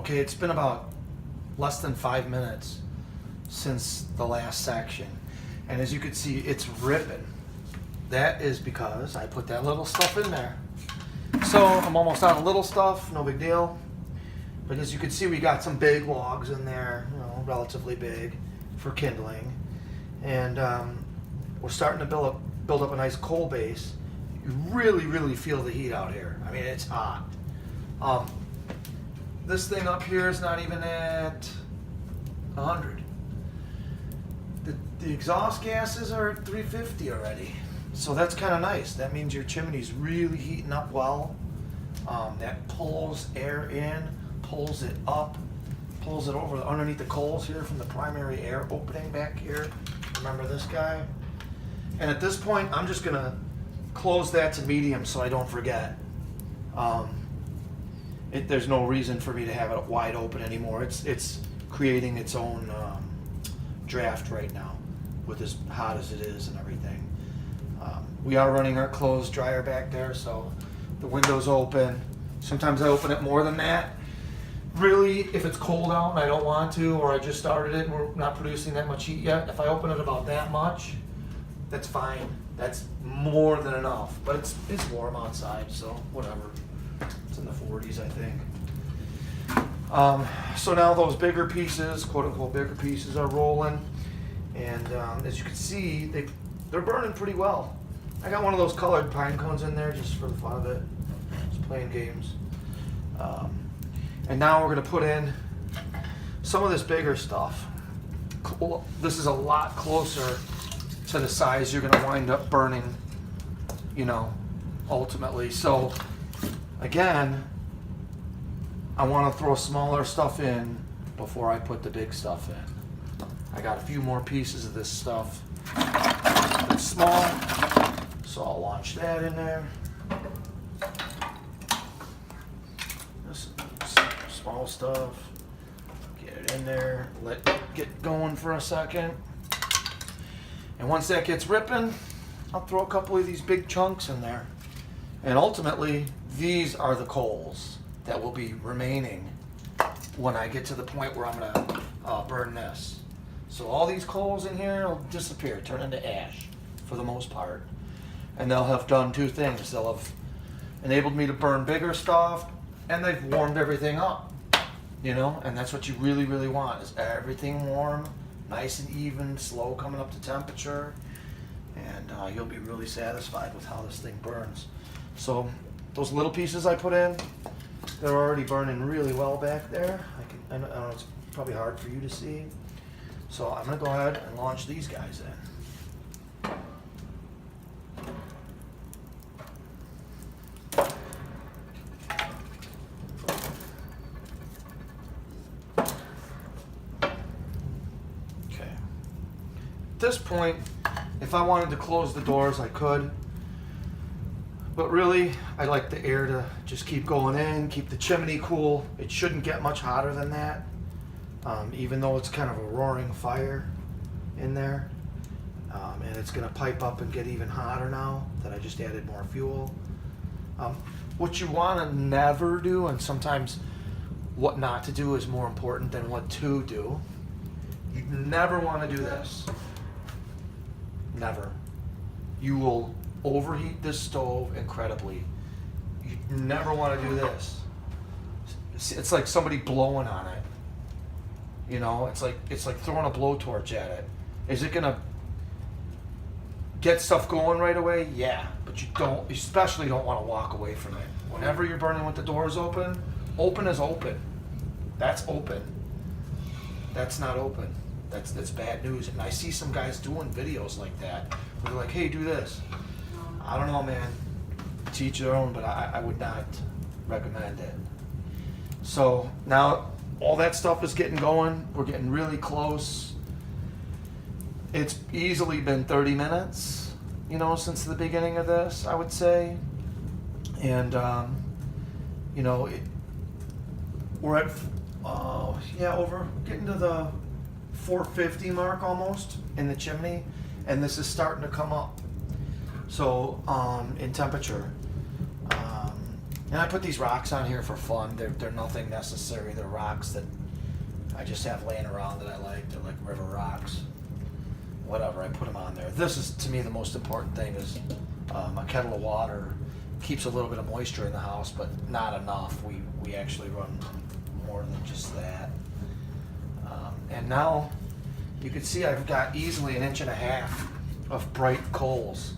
Okay, it's been about less than 5 minutes since the last section. And as you can see, it's ripping. That is because I put that little stuff in there. So I'm almost out of little stuff, no big deal. But as you can see, we got some big logs in there, you know, relatively big for kindling. And we're starting to build up a nice coal base. You really feel the heat out here. I mean, it's hot. This thing up here is not even at 100. The exhaust gases are at 350 already. So that's kind of nice. That means your chimney's really heating up well. That pulls air in, pulls it up, pulls it over underneath the coals here from the primary air opening back here. Remember this guy? And at this point, I'm just gonna close that to medium so I don't forget. There's no reason for me to have it wide open anymore. It's creating its own draft right now with as hot as it is and everything. We are running our clothes dryer back there, so the window's open. Sometimes I open it more than that. Really, if it's cold out and I don't want to, or I just started it and we're not producing that much heat yet, if I open it about that much, that's fine. That's more than enough. But it's warm outside, so whatever. It's in the 40s, I think. So now those bigger pieces, quote unquote bigger pieces, are rolling. And as you can see, they're burning pretty well. I got one of those colored pine cones in there just for the fun of it. Just playing games. And now we're gonna put in some of this bigger stuff. This is a lot closer to the size you're gonna wind up burning, you know, ultimately. So again, I wanna throw smaller stuff in before I put the big stuff in. I got a few more pieces of this stuff that's small, so I'll launch that in there. This small stuff, get it in there, let it get going for a second. And once that gets ripping, I'll throw a couple of these big chunks in there. And ultimately, these are the coals that will be remaining when I get to the point where I'm gonna burn this. So all these coals in here will disappear, turn into ash for the most part. And they'll have done two things. They'll have enabled me to burn bigger stuff, and they've warmed everything up, you know? And that's what you really want, is everything warm, nice and even, slow coming up to temperature, and you'll be really satisfied with how this thing burns. So those little pieces I put in, they're already burning really well back there. I know it's probably hard for you to see. So I'm gonna go ahead and launch these guys in. Okay. At this point, if I wanted to close the doors, I could. But really, I like the air to just keep going in, keep the chimney cool. It shouldn't get much hotter than that. Even though it's kind of a roaring fire in there. And it's gonna pipe up and get even hotter now that I just added more fuel. What you wanna never do, and sometimes what not to do is more important than what to do. You never wanna do this. Never. You will overheat this stove incredibly. You never wanna do this. It's like somebody blowing on it. You know, it's like throwing a blowtorch at it. Is it gonna get stuff going right away? Yeah, but you especially don't want to walk away from it. Whenever you're burning with the doors open, open is open. That's open. That's not open. That's bad news. And I see some guys doing videos like that. Where they're like, hey, do this. I don't know, man. To each their own, but I would not recommend it. So now all that stuff is getting going. We're getting really close. It's easily been 30 minutes, you know, since the beginning of this, I would say. And, you know, we're at, over getting to the 450 mark almost in the chimney. And this is starting to come up. So, in temperature. And I put these rocks on here for fun. They're nothing necessary. They're rocks that I just have laying around that I like. They're like river rocks. Whatever, I put them on there. This is, to me, the most important thing is a kettle of water keeps a little bit of moisture in the house, but not enough. We actually run more than just that. And now you can see I've got easily 1.5 inches of bright coals,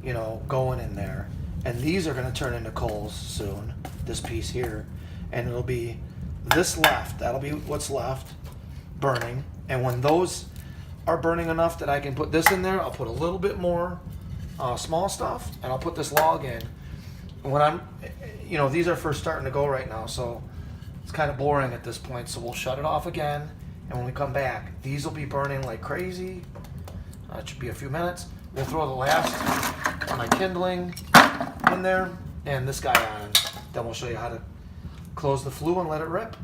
you know, going in there. And these are going to turn into coals soon, this piece here. And it'll be this left, that'll be what's left burning. And when those are burning enough that I can put this in there, I'll put a little bit more small stuff, and I'll put this log in. And when I'm, you know, these are first starting to go right now, so it's kind of boring at this point, so we'll shut it off again. And when we come back, these will be burning like crazy. It should be a few minutes. We'll throw the last of my kindling in there and this guy on. Then we'll show you how to close the flue and let it rip.